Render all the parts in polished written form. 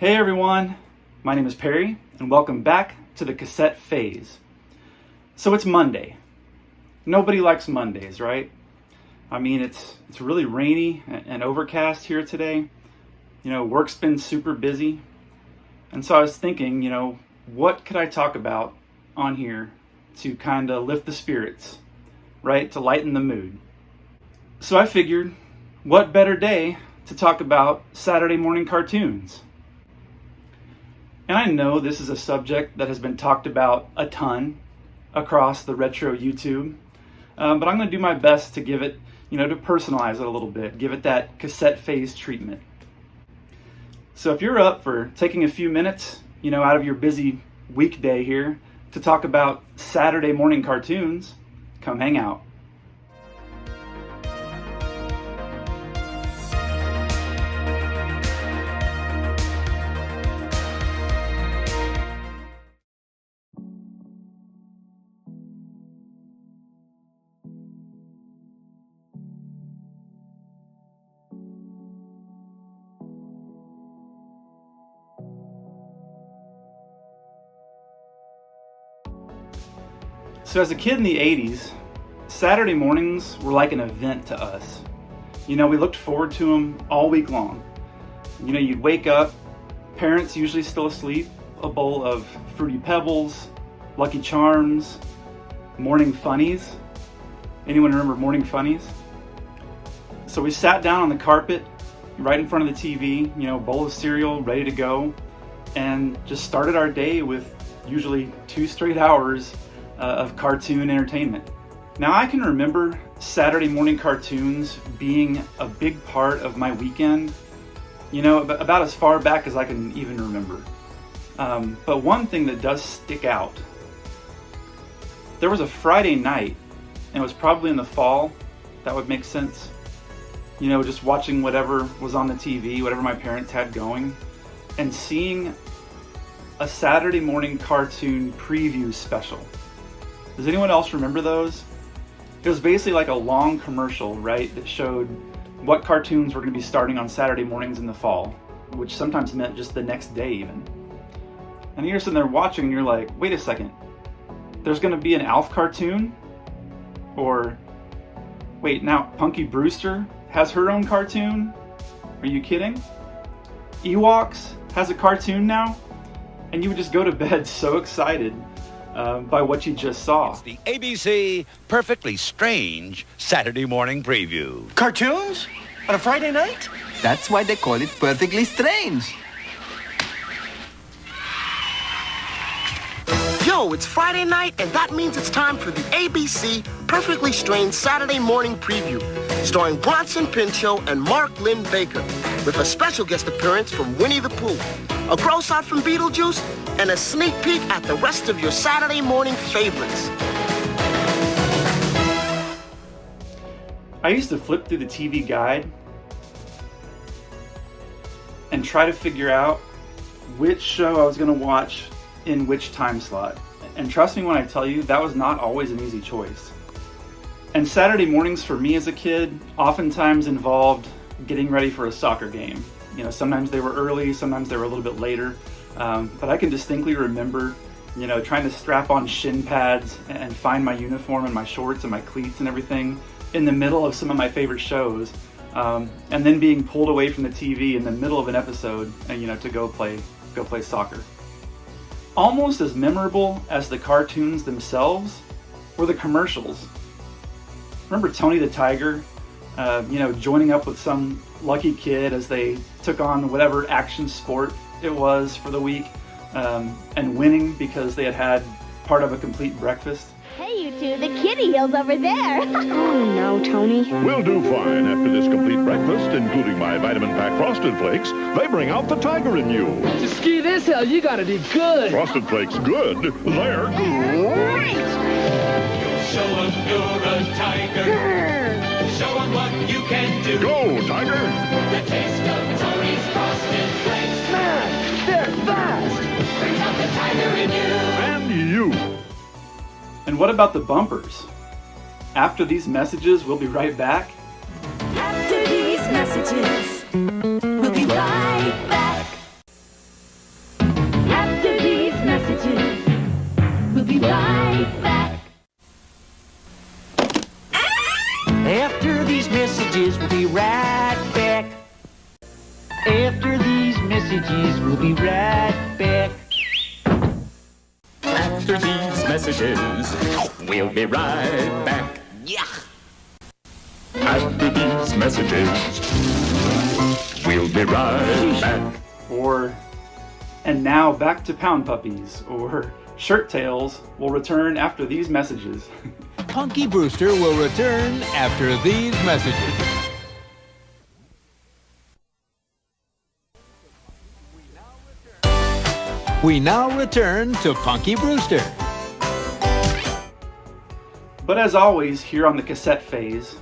Hey everyone, my name is Perry, and welcome back to the cassette phase. So it's Monday. Nobody likes Mondays, right? I mean, it's really rainy and overcast here today. Work's been super busy. And so I was thinking, what could I talk about on here to kind of lift the spirits, right? To lighten the mood. So I figured, what better day to talk about Saturday morning cartoons? And I know this is a subject that has been talked about a ton across the retro YouTube, but I'm going to do my best to give it, to personalize it a little bit, give it that cassette phase treatment. So if you're up for taking a few minutes, out of your busy weekday here to talk about Saturday morning cartoons, come hang out. So as a kid in the 80s, Saturday mornings were like an event to us. We looked forward to them all week long. You'd wake up, parents usually still asleep, a bowl of Fruity Pebbles, Lucky Charms, Morning Funnies. Anyone remember Morning Funnies? So we sat down on the carpet right in front of the TV, bowl of cereal ready to go, and just started our day with usually 2 straight hours of cartoon entertainment. Now I can remember Saturday morning cartoons being a big part of my weekend, about as far back as I can even remember. But one thing that does stick out, there was a Friday night, and it was probably in the fall, that would make sense, just watching whatever was on the TV, whatever my parents had going, and seeing a Saturday morning cartoon preview special. Does anyone else remember those? It was basically like a long commercial, right, that showed what cartoons were going to be starting on Saturday mornings in the fall, which sometimes meant just the next day even. And you're sitting there watching and you're like, wait a second, there's going to be an Alf cartoon? Or, wait, now Punky Brewster has her own cartoon? Are you kidding? Ewoks has a cartoon now? And you would just go to bed so excited by what you just saw. It's the ABC Perfectly Strange Saturday morning preview. Cartoons? On a Friday night? That's why they call it Perfectly Strange. Yo, it's Friday night, and that means it's time for the ABC Perfectly Strange Saturday morning preview, starring Bronson Pinchot and Mark Lynn Baker, with a special guest appearance from Winnie the Pooh, a gross out from Beetlejuice, and a sneak peek at the rest of your Saturday morning favorites. I used to flip through the TV guide and try to figure out which show I was going to watch in which time slot. And trust me when I tell you, that was not always an easy choice. And Saturday mornings for me as a kid oftentimes involved getting ready for a soccer game. Sometimes they were early, sometimes they were a little bit later. But I can distinctly remember, trying to strap on shin pads and find my uniform and my shorts and my cleats and everything in the middle of some of my favorite shows. And then being pulled away from the TV in the middle of an episode and, to go play soccer. Almost as memorable as the cartoons themselves were the commercials. Remember Tony the Tiger, joining up with some lucky kid as they took on whatever action sport it was for the week, and winning because they had part of a complete breakfast. Hey, you two, the kitty hill's over there. Oh, no, Tony. We'll do fine after this complete breakfast, including my vitamin-packed Frosted Flakes. They bring out the tiger in you. To ski this hill, you gotta be good. Frosted Flakes good? They're great! Show 'em you're a tiger. Show 'em what you can do. Go, tiger! The taste of Tony's Frosted Flakes. Man, they're fast. Brings out the tiger in you. And you. And what about the bumpers? After these messages, we'll be right back. After these messages, we'll be right back. messages. We'll be right back. After these messages, we'll be right back. Yeah. After these messages, we'll be right back. Or, and now back to Pound Puppies, or Shirt Tails will return after these messages. Punky Brewster will return after these messages. We now return to Punky Brewster. But as always, here on the cassette phase,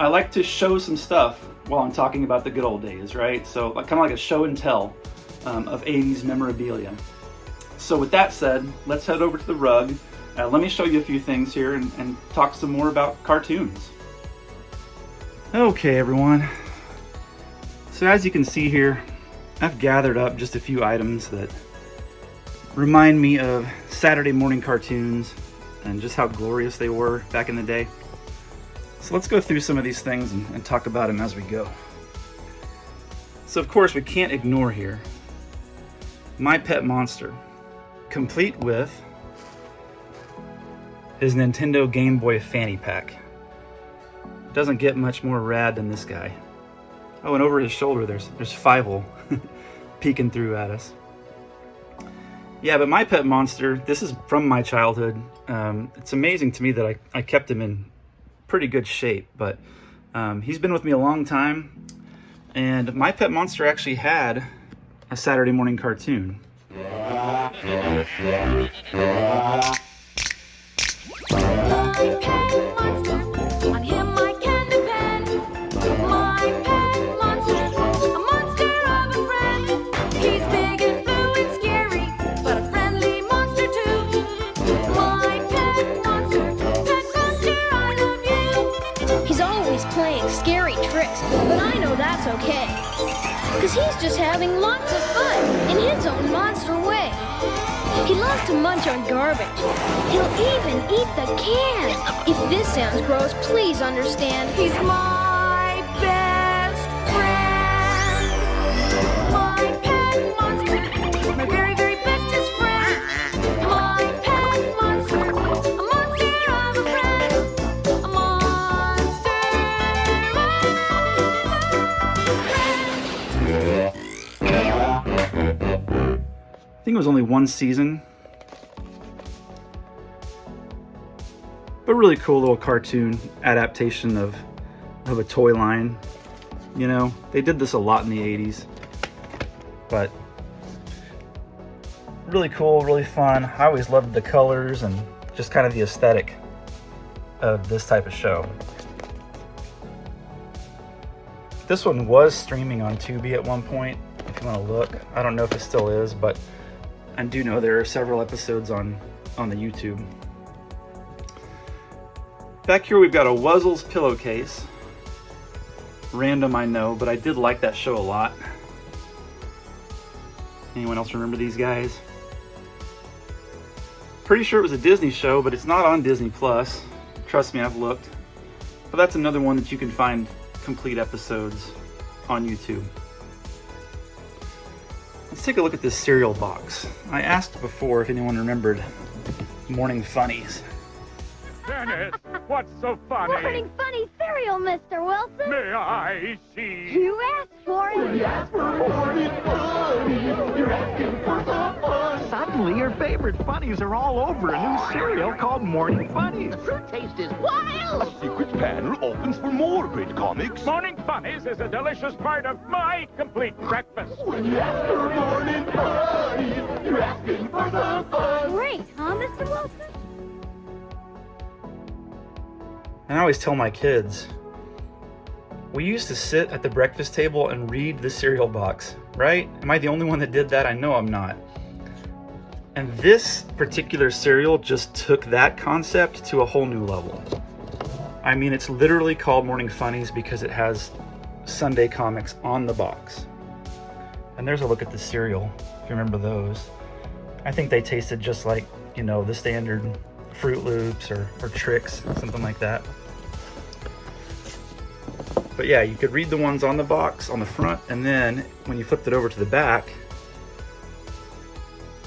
I like to show some stuff while I'm talking about the good old days, right? So kind of like a show and tell of 80s memorabilia. So with that said, let's head over to the rug. Let me show you a few things here and talk some more about cartoons. Okay, everyone. So as you can see here, I've gathered up just a few items that remind me of Saturday morning cartoons and just how glorious they were back in the day. So let's go through some of these things and talk about them as we go. So of course we can't ignore here My Pet Monster, complete with his Nintendo Game Boy fanny pack. Doesn't get much more rad than this guy. Oh, and over his shoulder there's Fievel peeking through at us. Yeah, but My Pet Monster, this is from my childhood. It's amazing to me that I kept him in pretty good shape, but he's been with me a long time, and My Pet Monster actually had a Saturday morning cartoon. On him I can depend. My pet monster, a monster of a friend. He's big and blue and scary, but a friendly monster too. My pet monster, I love you. He's always playing scary tricks, but I know that's okay. 'Cause he's just having lots of fun in his own monster way. He loves to munch on garbage. He'll even eat the can. If this sounds gross, please understand. He's my best friend. My pet monster. My very, very bestest friend. My pet monster. A monster of a friend. A monster I think it was only one season, but really cool little cartoon adaptation of a toy line. You know, they did this a lot in the 80s, but really cool, really fun. I always loved the colors and just kind of the aesthetic of this type of show. This one was streaming on Tubi at one point, if you want to look. I don't know if it still is, but I do know there are several episodes on the YouTube. Back here we've got a Wuzzles pillowcase. Random, I know, but I did like that show a lot. Anyone else remember these guys? Pretty sure it was a Disney show, but it's not on Disney Plus. Trust me, I've looked. But that's another one that you can find complete episodes on YouTube. Let's take a look at this cereal box. I asked before if anyone remembered Morning Funnies. Dennis, what's so funny? Morning funny cereal, Mr. Wilson. May I see? You asked for it. You asked for morning funny. You're asking for some fun. Suddenly, your favorite funnies are all over a new cereal called Morning Funnies. Fruit taste is wild. A secret panel opens for more great comics. Morning Funnies is a delicious part of my complete breakfast. When you ask for morning funnies, you're asking for some fun. Great, huh, Mr. Wilson? And I always tell my kids, we used to sit at the breakfast table and read the cereal box, right? Am I the only one that did that? I know I'm not. And this particular cereal just took that concept to a whole new level. I mean, it's literally called Morning Funnies because it has Sunday comics on the box. And there's a look at the cereal, if you remember those. I think they tasted just like, you know, the standard Fruit Loops or Trix, something like that. But yeah, you could read the ones on the box on the front, and then when you flipped it over to the back,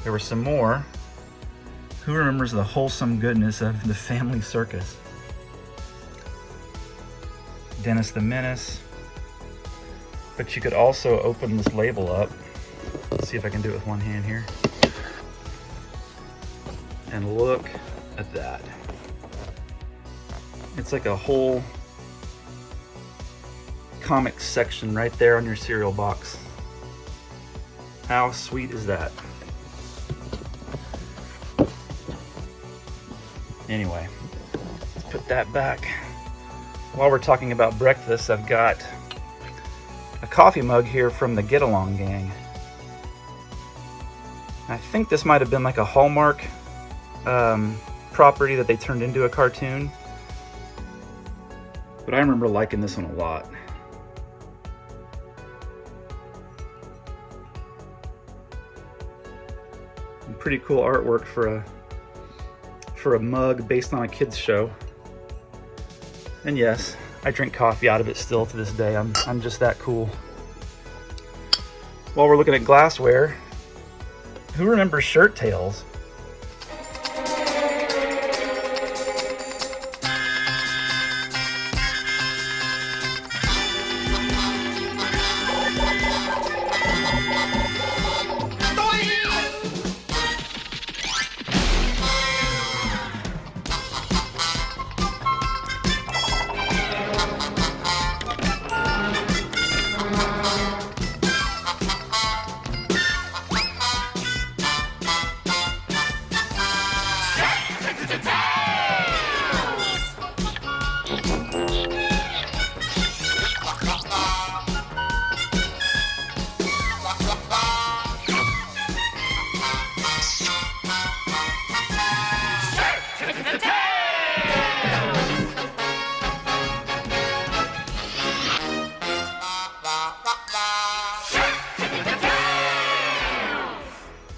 there were some more. Who remembers the wholesome goodness of the Family Circus? Dennis the Menace. But you could also open this label up. Let's see if I can do it with one hand here. And look at that. It's like a whole comic section right there on your cereal box. How sweet is that? Anyway, let's put that back. While we're talking about breakfast, I've got a coffee mug here from the Get Along gang. I think this might have been like a Hallmark property that they turned into a cartoon. But I remember liking this one a lot. And pretty cool artwork for a mug based on a kids show. And yes, I drink coffee out of it still to this day. I'm just that cool. While we're looking at glassware, who remembers Shirt Tails?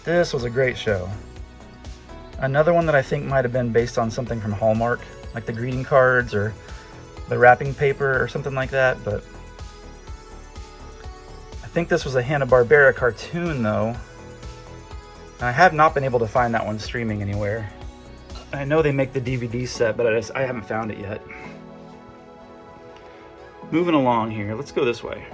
This was a great show. Another one that I think might have been based on something from Hallmark, like the greeting cards or the wrapping paper or something like that, but I think this was a Hanna-Barbera cartoon though. And I have not been able to find that one streaming anywhere. I know they make the DVD set, but I haven't found it yet. Moving along here, let's go this way.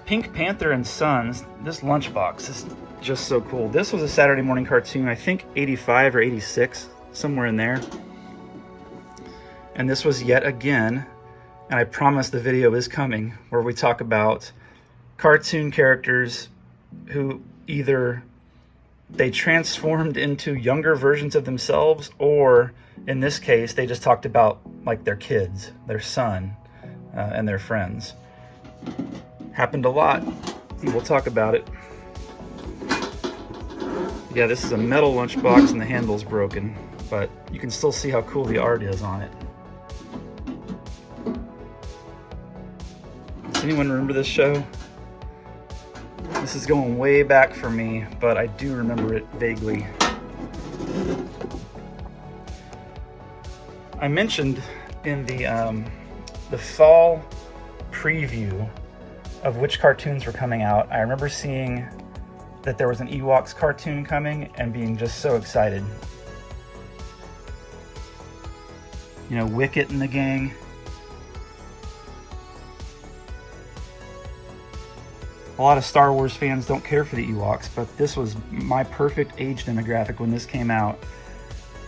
Pink Panther and Sons, this lunchbox is just so cool. This was a Saturday morning cartoon, I think 85 or 86, somewhere in there. And this was yet again, and I promise the video is coming, where we talk about cartoon characters who either they transformed into younger versions of themselves, or in this case, they just talked about like their kids, their son, and their friends. Happened a lot. We'll talk about it. Yeah, this is a metal lunchbox and the handle's broken, but you can still see how cool the art is on it. Does anyone remember this show? This is going way back for me, but I do remember it vaguely. I mentioned in the fall preview of which cartoons were coming out, I remember seeing that there was an Ewoks cartoon coming and being just so excited. You know, Wicket and the gang. A lot of Star Wars fans don't care for the Ewoks, but this was my perfect age demographic when this came out.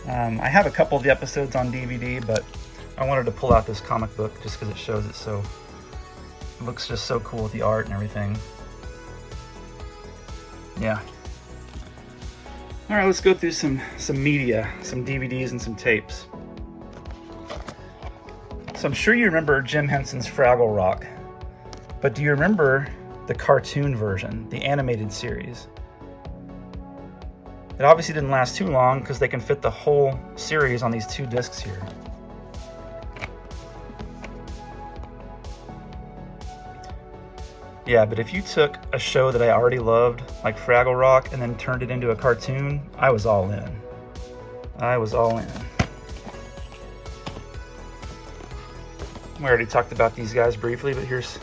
I have a couple of the episodes on DVD, but I wanted to pull out this comic book just because it shows it so... It looks just so cool with the art and everything. Yeah. All right, let's go through some media, some DVDs and some tapes. So I'm sure you remember Jim Henson's Fraggle Rock, but do you remember the cartoon version, the animated series? It obviously didn't last too long because they can fit the whole series on these 2 discs here. Yeah, but if you took a show that I already loved, like Fraggle Rock, and then turned it into a cartoon, I was all in. I was all in. We already talked about these guys briefly, but here's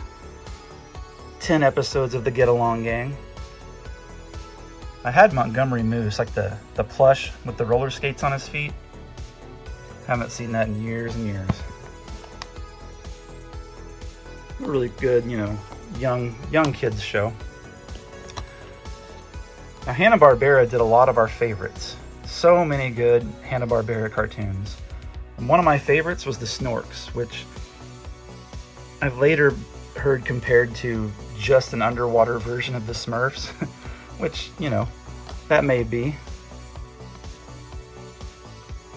10 episodes of the Get Along Gang. I had Montgomery Moose, like the plush with the roller skates on his feet. Haven't seen that in years and years. A really good, you know, young kids show. Now, Hanna-Barbera did a lot of our favorites. So many good Hanna-Barbera cartoons. And one of my favorites was the Snorks, which I've later heard compared to just an underwater version of the Smurfs, which, you know, that may be.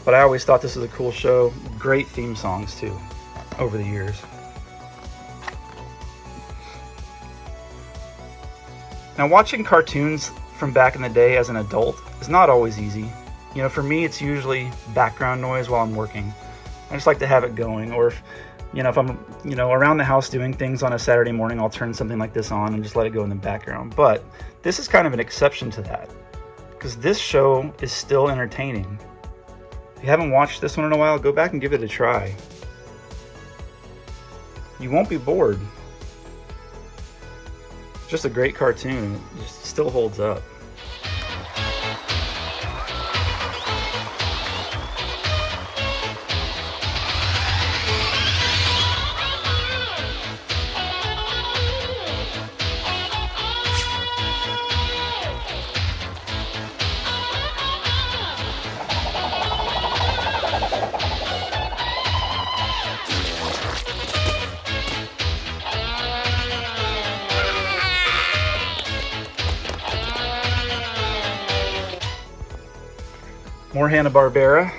But I always thought this was a cool show. Great theme songs, too, over the years. Now, watching cartoons from back in the day as an adult is not always easy. You know, for me, it's usually background noise while I'm working. I just like to have it going. Or if, you know, if I'm, you know, around the house doing things on a Saturday morning, I'll turn something like this on and just let it go in the background. But this is kind of an exception to that, because this show is still entertaining. If you haven't watched this one in a while, go back and give it a try. You won't be bored. It's just a great cartoon. It just still holds up. More Hanna-Barbera.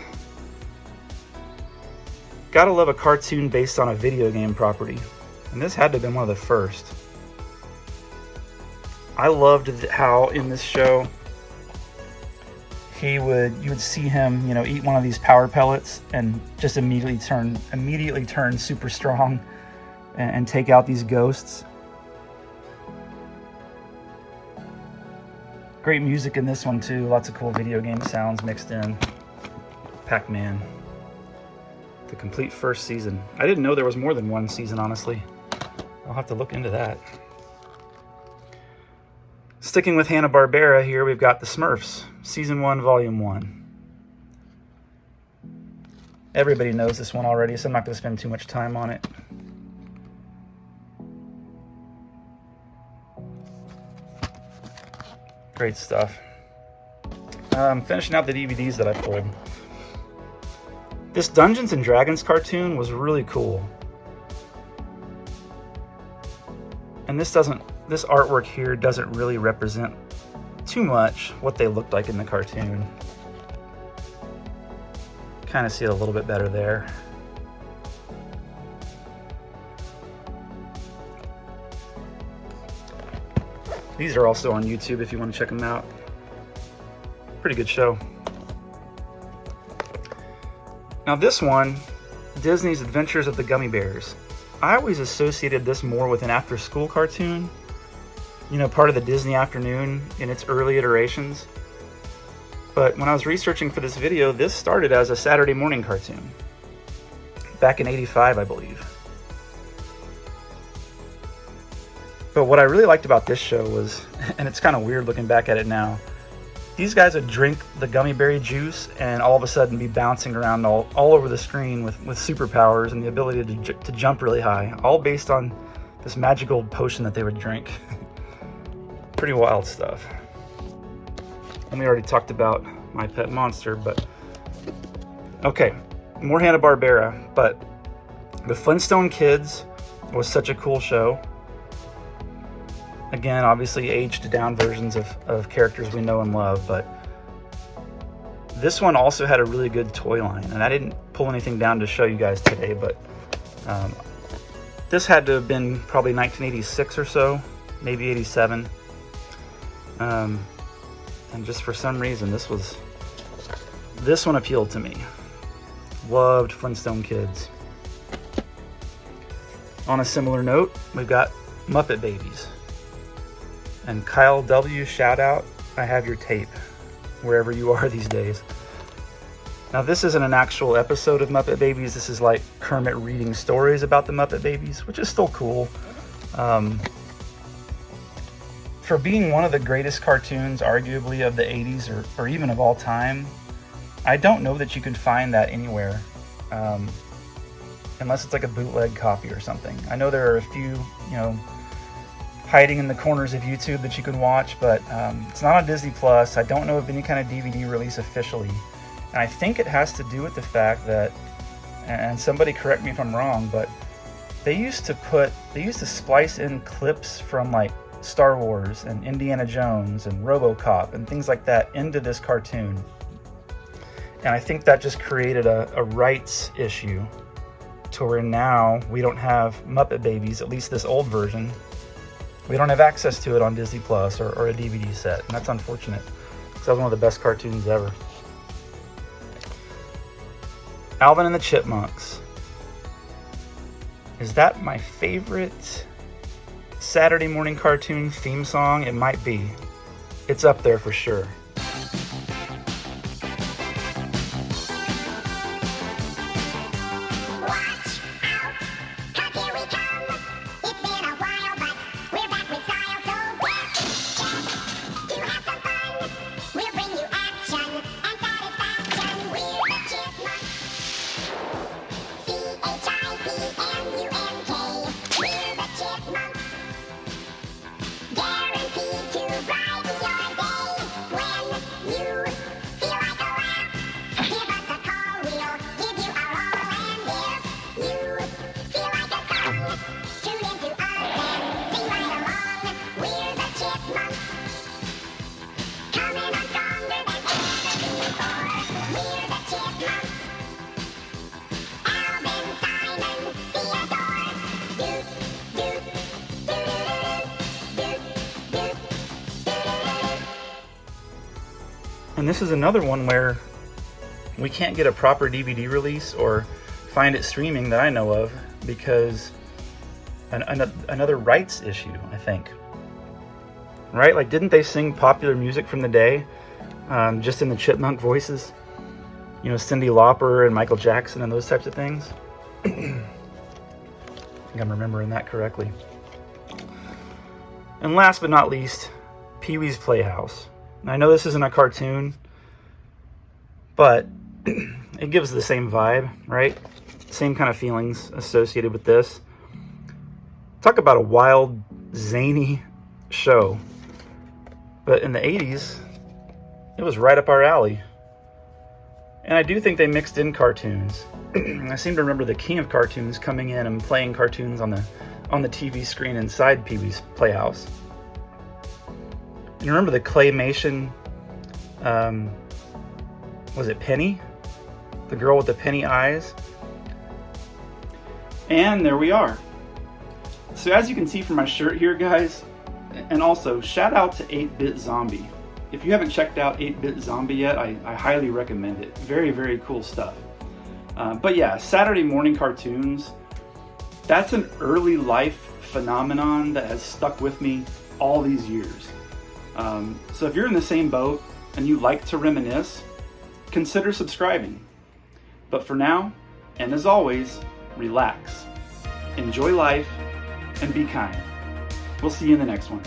Gotta love a cartoon based on a video game property. And this had to have been one of the first. I loved how in this show you would see him, you know, eat one of these power pellets and just immediately turn super strong and take out these ghosts. Great music in this one too. Lots of cool video game sounds mixed in. Pac-Man. The complete first season. I didn't know there was more than one season, honestly. I'll have to look into that. Sticking with Hanna-Barbera here, we've got the Smurfs. Season 1, Volume 1. Everybody knows this one already, so I'm not going to spend too much time on it. Great stuff. Finishing out the DVDs that I pulled. This Dungeons and Dragons cartoon was really cool. And this artwork here doesn't really represent too much what they looked like in the cartoon. Kind of see it a little bit better there. These are also on YouTube if you want to check them out. Pretty good show. Now this one, Disney's Adventures of the Gummy Bears. I always associated this more with an after-school cartoon. You know, part of the Disney Afternoon in its early iterations. But when I was researching for this video, this started as a Saturday morning cartoon. Back in '85, I believe. But what I really liked about this show was, and it's kind of weird looking back at it now, these guys would drink the gummy berry juice and all of a sudden be bouncing around all over the screen with superpowers and the ability to jump really high, all based on this magical potion that they would drink. Pretty wild stuff. And we already talked about My Pet Monster, but okay, more Hanna-Barbera, but the Flintstone Kids was such a cool show. Again, obviously aged down versions of characters we know and love, but this one also had a really good toy line, and I didn't pull anything down to show you guys today, but this had to have been probably 1986 or so, maybe 87. And just for some reason, this one appealed to me. Loved Flintstone Kids. On a similar note, we've got Muppet Babies. And Kyle W., shout out, I have your tape, wherever you are these days. Now this isn't an actual episode of Muppet Babies, this is like Kermit reading stories about the Muppet Babies, which is still cool. for being one of the greatest cartoons, arguably, of the 80s or even of all time, I don't know that you can find that anywhere, unless it's like a bootleg copy or something. I know there are a few, hiding in the corners of YouTube that you can watch, but it's not on Disney Plus. I don't know of any kind of DVD release officially, and I think it has to do with the fact that, and somebody correct me if I'm wrong, but they used to splice in clips from like Star Wars and Indiana Jones and RoboCop and things like that into this cartoon. And I think that just created a rights issue to where now we don't have Muppet Babies, at least this old version. We don't have access to it on Disney Plus or a DVD set, and that's unfortunate, because that was one of the best cartoons ever. Alvin and the Chipmunks. Is that my favorite Saturday morning cartoon theme song? It might be. It's up there for sure. And this is another one where we can't get a proper DVD release or find it streaming that I know of because another rights issue, I think. Right? Like, didn't they sing popular music from the day just in the chipmunk voices? Cyndi Lauper and Michael Jackson and those types of things. I think I'm remembering that correctly. And last but not least, Pee-wee's Playhouse. Now, I know this isn't a cartoon, but it gives the same vibe, right? Same kind of feelings associated with this. Talk about a wild, zany show. But in the 80s, it was right up our alley. And I do think they mixed in cartoons. I seem to remember the king of cartoons coming in and playing cartoons on the TV screen inside Pee-wee's Playhouse. You remember the claymation, was it Penny? The girl with the penny eyes? And there we are. So as you can see from my shirt here, guys, and also shout out to 8-Bit Zombie. If you haven't checked out 8-Bit Zombie yet, I highly recommend it. Very, very cool stuff. But yeah, Saturday morning cartoons, that's an early life phenomenon that has stuck with me all these years. So if you're in the same boat and you like to reminisce, consider subscribing. But for now, and as always, relax, enjoy life, and be kind. We'll see you in the next one.